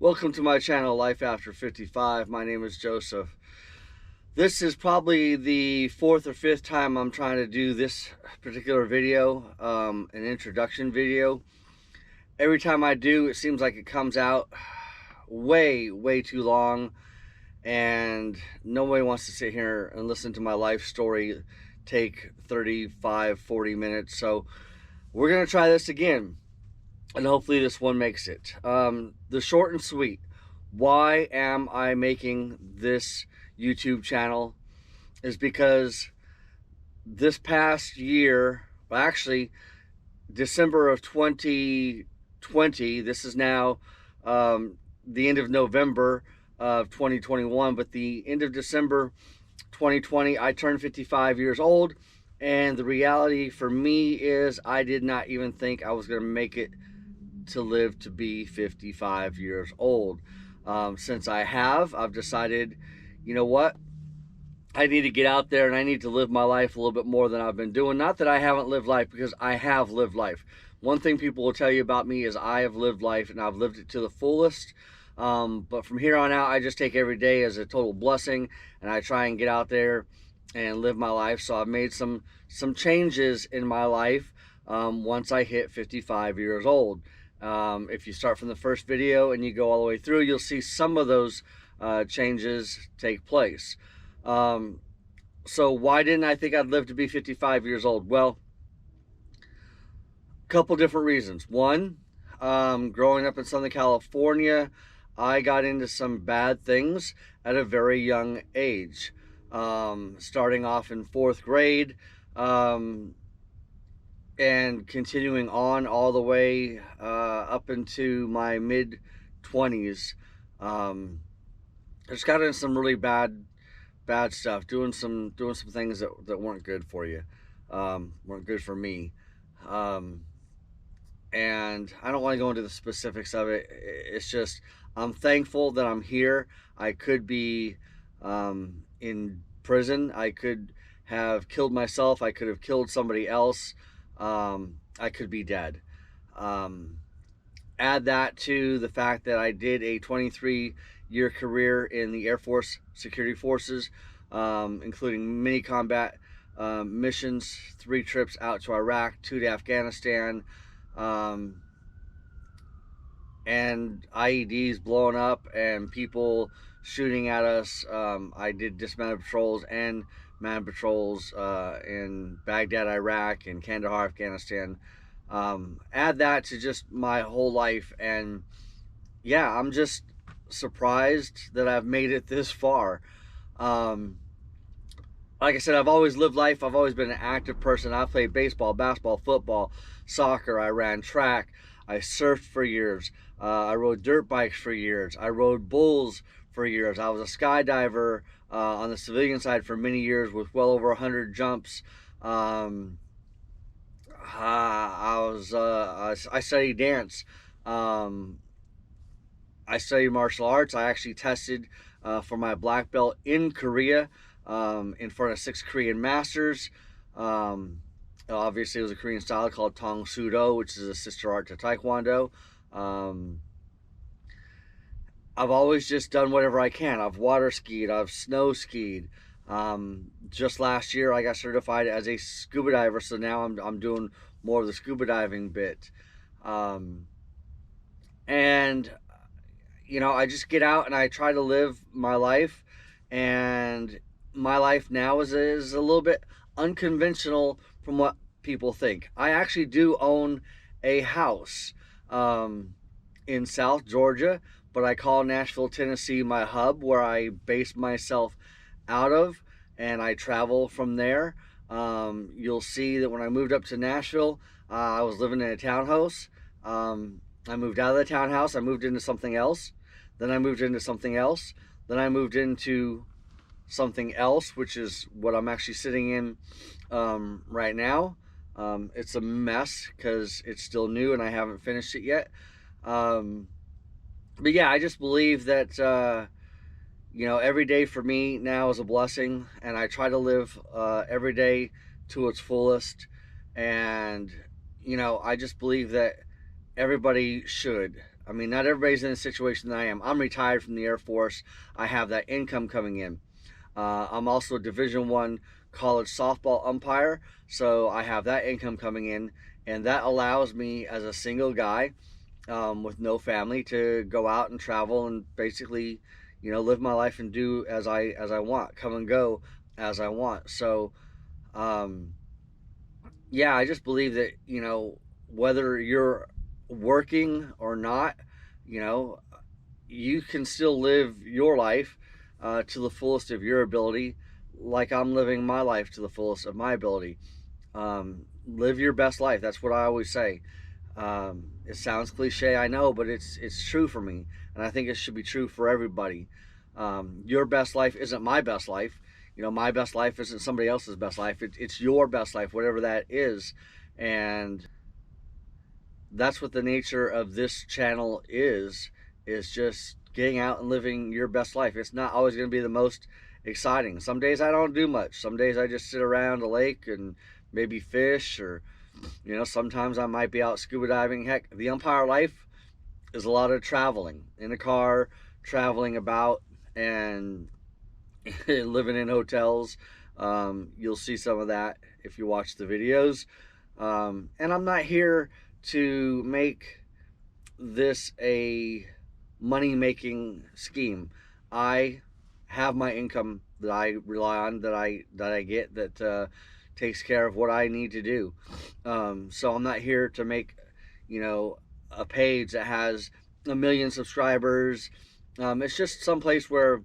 Welcome to my channel, Life After 55. My name is Joseph. This is probably the fourth or fifth time I'm trying to do this particular video, an introduction video. Every time I do, it seems like it comes out way too long, and nobody wants to sit here and listen to my life story take 35-40 minutes. So we're gonna try this again, and hopefully this one makes it. The short and sweet, why am I making this YouTube channel, is because this past year, well, actually December of 2020, this is now the end of November of 2021, but the end of December 2020, I turned 55 years old, and the reality for me is I did not even think I was going to make it to live to be 55 years old. Since I've decided, you know what, I need to get out there and I need to live my life a little bit more than I've been doing. Not that I haven't lived life, because I have lived life. One thing people will tell you about me is I have lived life, and I've lived it to the fullest. But from here on out, I just take every day as a total blessing, and I try and get out there and live my life. So I've made some changes in my life once I hit 55 years old. If you start from the first video and you go all the way through, you'll see some of those changes take place. So why didn't I think I'd live to be 55 years old? Well, a couple different reasons. One, growing up in Southern California, I got into some bad things at a very young age. Starting off in 4th grade, and continuing on all the way up into my mid-20s. Just got into some really bad stuff, doing some things that weren't good for you, weren't good for me. And I don't want to go into the specifics of it. It's just, I'm thankful that I'm here. I could be in prison. I could have killed myself. I could have killed somebody else. I could be dead. Add that to the fact that I did a 23-year career in the Air Force Security Forces, including many combat missions, 3 trips out to Iraq, 2 to Afghanistan, and IEDs blowing up and people shooting at us. I did dismounted patrols and manned patrols in Baghdad, Iraq, and Kandahar, Afghanistan. Add that to just my whole life, and yeah, I'm just surprised that I've made it this far. Like I said, I've always lived life. I've always been an active person. I played baseball, basketball, football, soccer. I ran track. I surfed for years. I rode dirt bikes for years. I rode bulls for years. I was a skydiver on the civilian side for many years with well over 100 jumps. I studied dance. I studied martial arts. I actually tested for my black belt in Korea in front of 6 Korean masters. Obviously, it was a Korean style called Tong Sudo, which is a sister art to Taekwondo. I've always just done whatever I can. I've water skied, I've snow skied. Just last year, I got certified as a scuba diver, so now I'm doing more of the scuba diving bit. And you know, I just get out and I try to live my life, and my life now is a little bit unconventional from what people think. I actually do own a house in South Georgia, but I call Nashville, Tennessee my hub, where I base myself out of, and I travel from there. You'll see that when I moved up to Nashville, I was living in a townhouse. I moved out of the townhouse, I moved into something else, then I moved into something else, then I moved into something else, which is what I'm actually sitting in right now. It's a mess because it's still new and I haven't finished it yet. But yeah, I just believe that you know, every day for me now is a blessing, and I try to live every day to its fullest. And you know, I just believe that everybody should. I mean, not everybody's in a situation that I am. I'm retired from the Air Force. I have that income coming in. I'm also a Division I college softball umpire, so I have that income coming in, and that allows me as a single guy with no family to go out and travel and basically, live my life and do as I want, come and go as I want. So, um, yeah, I just believe that whether you're working or not, you know, you can still live your life to the fullest of your ability, like I'm living my life to the fullest of my ability. Live your best life. That's what I always say. It sounds cliche, I know, but it's true for me, and I think it should be true for everybody. Your best life isn't my best life. My best life isn't somebody else's best life. It's your best life, whatever that is, and that's what the nature of this channel is just getting out and living your best life. It's not always going to be the most exciting. Some days I don't do much. Some days I just sit around a lake and maybe fish, or sometimes I might be out scuba diving. Heck, the umpire life is a lot of traveling in a car, traveling about, and living in hotels. You'll see some of that if you watch the videos. And I'm not here to make this a money-making scheme. I have my income that I rely on, that I get, that takes care of what I need to do. So I'm not here to make, a page that has 1 million subscribers. It's just some place where,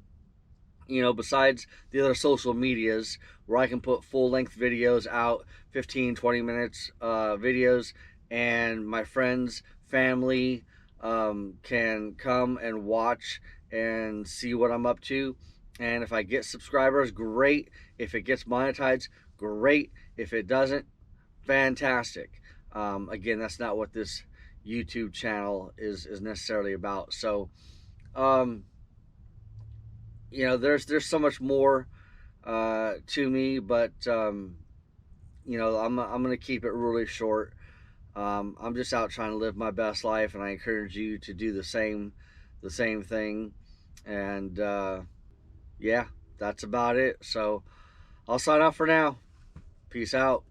besides the other social medias, where I can put full-length videos out, 15, 20 minutes videos, and my friends, family can come and watch and see what I'm up to. And if I get subscribers, great. If it gets monetized, great. If it doesn't, fantastic. Again, that's not what this YouTube channel is necessarily about. So, there's so much more to me, but I'm gonna keep it really short. I'm just out trying to live my best life, and I encourage you to do the same thing. And yeah, that's about it. So I'll sign off for now. Peace out.